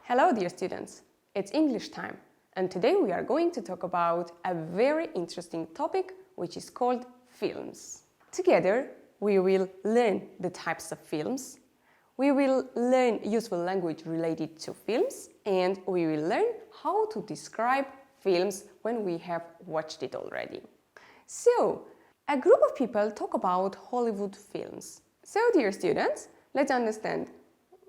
Hello dear students, it's English time and today we are going to talk about a very interesting topic which is called films. Together we will learn the types of films, we will learn useful language related to films and we will learn how to describe films when we have watched it already. So, a group of people talk about Hollywood films. So dear students, let's understand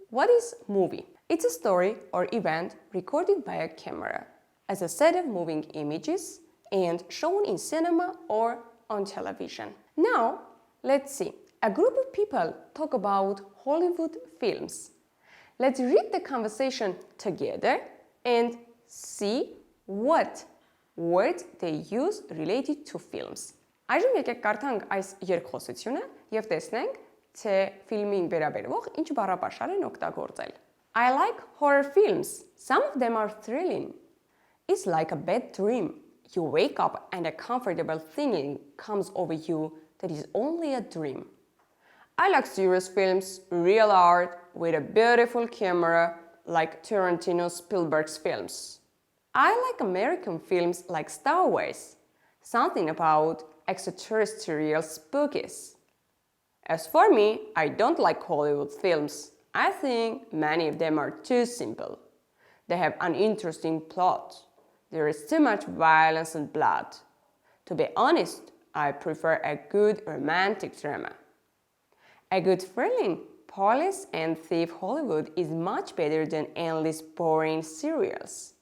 what is movie? It's a story or event recorded by a camera as a set of moving images and shown in cinema or on television. Now, let's see. A group of people talk about Hollywood films. Let's read the conversation together and see what words they use related to films. Այժմ եկեք կարդանք այս երկխոսությունը եւ տեսնենք, թե ֆիլմին վերաբերող ինչ բառապաշար են օգտագործել. I like horror films. Some of them are thrilling. It's like a bad dream. You wake up and a comfortable feeling comes over you that is only a dream. I like serious films, real art, with a beautiful camera, like Tarantino Spielberg's films. I like American films like Star Wars. Something about extraterrestrial spookies. As for me, I don't like Hollywood films. I think many of them are too simple. They have uninteresting plot. There is too much violence and blood. To be honest, I prefer a good romantic drama. A good thrilling police and thief Hollywood is much better than endless boring serials.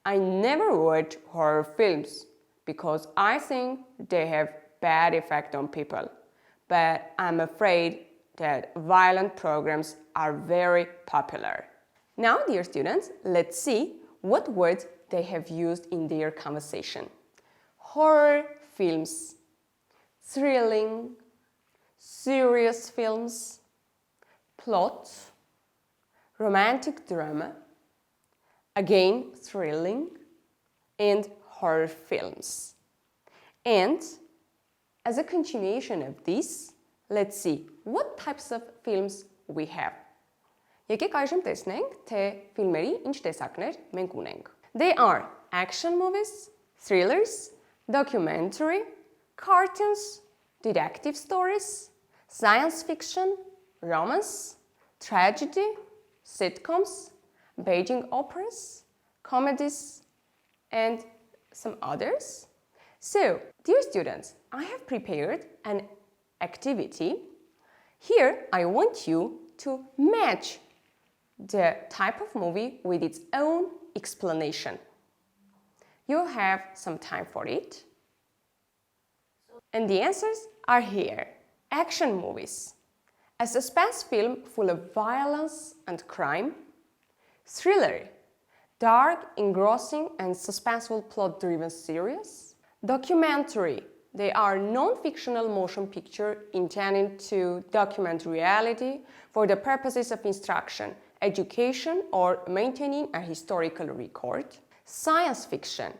I never watch horror films because I think they have bad effect on people. But I'm afraid that violent programs are very popular. Now, dear students, let's see what words they have used in their conversation. Horror films, thrilling, serious films, plot, romantic drama, again thrilling, and horror films. And as a continuation of this, let's see what types of films we have. Եկեք այժմ տեսնենք, թե ֆիլմերի ինչ տեսակներ մենք ունենք. They are action movies, thrillers, documentary, cartoons, detective stories, science fiction, romance, tragedy, sitcoms, Beijing operas, comedies, and some others. So, dear students, I have prepared an activity. Here, I want you to match the type of movie with its own explanation. You have some time for it. And the answers are here. Action movies. A suspense film full of violence and crime. Thriller. Dark, engrossing, and suspenseful plot-driven series. Documentary. They are non-fictional motion pictures intended to document reality for the purposes of instruction, education, or maintaining a historical record. Science fiction.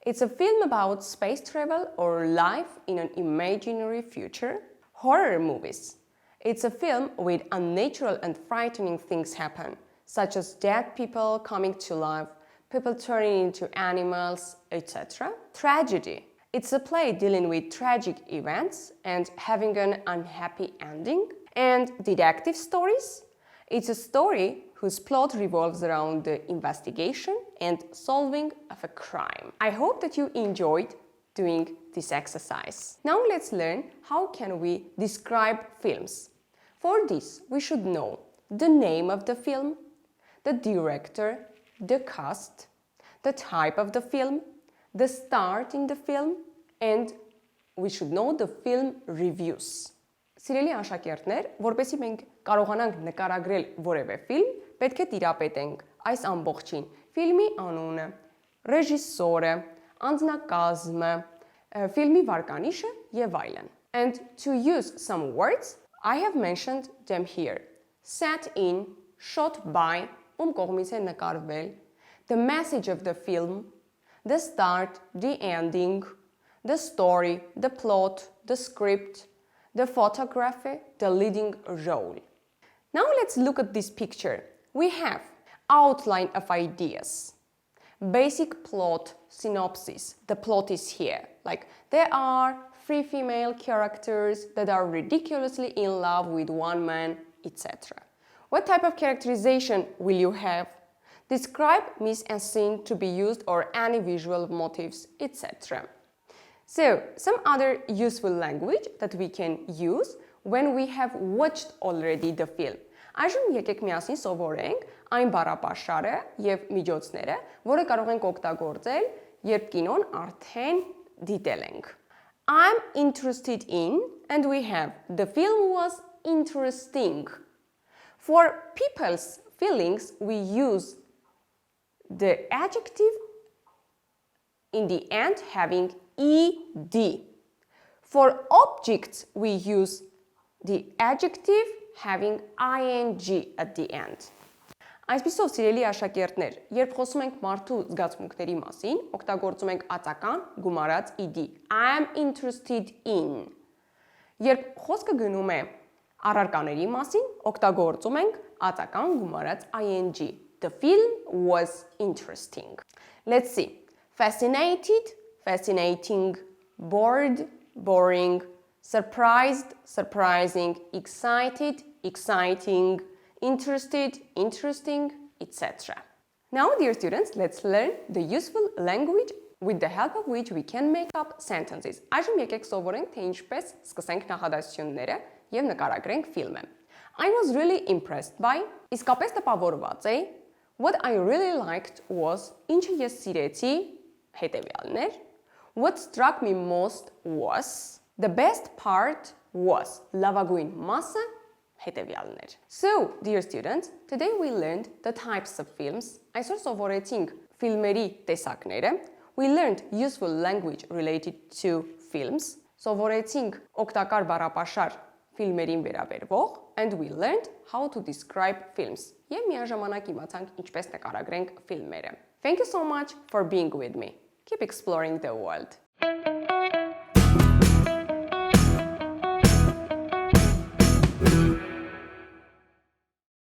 It's a film about space travel or life in an imaginary future. Horror movies. It's a film with unnatural and frightening things happen, such as dead people coming to life, people turning into animals, etc. Tragedy. It's a play dealing with tragic events and having an unhappy ending. And detective stories. It's a story whose plot revolves around the investigation and solving of a crime. I hope that you enjoyed doing this exercise. Now let's learn how can we describe films. For this, we should know the name of the film, the director, the cast, the type of the film, the start in the film, and we should know the film reviews. Սիրելի աշակերտներ, որպեսզի մենք կարողանանք նկարագրել որևէ ֆիլմ, պետք է տիրապետենք այս ամբողջին. Ֆիլմի անունը, ռեժիսորը, անձնակազմը, ֆիլմի վարկանիշը եւ այլն. And to use some words, I have mentioned them here. Set in, shot by, ում կողմից է նկարվել, the message of the film, the start, the ending, the story, the plot, the script, the photography, the leading role. Now let's look at this picture. We have outline of ideas. Basic plot synopsis. The plot is here. Like, there are 3 female characters that are ridiculously in love with one man, etc. What type of characterization will you have? Describe mise en scene to be used or any visual motifs, etc. So, some other useful language that we can use when we have watched already the film. Այժմ եկեք միասին սովորենք այն բառապաշարը եւ միջոցները, որը կարող ենք օգտագործել, երբ կինոն արդեն դիտել ենք. I'm interested in, and we have the film was interesting. For people's feelings, we use the adjective in the end having ed. For objects, we use the adjective having ing at the end. Այսպիսով, սիրելի աշակերտներ, երբ խոսում ենք մարդու զգացմունքների մասին, օգտագործում ենք ածական գումարած ed. I am interested in. Երբ խոսքը գնում է առարկաների մասին, օգտագործում ենք ածական գումարած ing. The film was interesting. Let's see. Fascinated, fascinating, bored, boring, surprised, surprising, excited, exciting, interested, interesting, etc. Now, dear students, let's learn the useful language with the help of which we can make up sentences. Այժմ եկեք սովորենք, թե ինչպես սկսենք նախադասությունները եւ նկարագրենք ֆիլմը. I was really impressed by. Իսկապես տպավորված էի. What I really liked was. Ինչը ես սիրեցի հետևյալն էր. What struck me most was. The best part was. Լավագույն մասը հետևյալն էր. So, dear students, today we learned the types of films. Այսօր սովորեցինք ֆիլմերի տեսակները. We learned useful language related to films. Սովորեցինք օգտակար բառապաշար ֆիլմերին վերաբերվող, and we learned how to describe films. Եվ միաժամանակ իմացանք ինչպես նկարագրենք ֆիլմերը. Thank you so much for being with me. Keep exploring the world.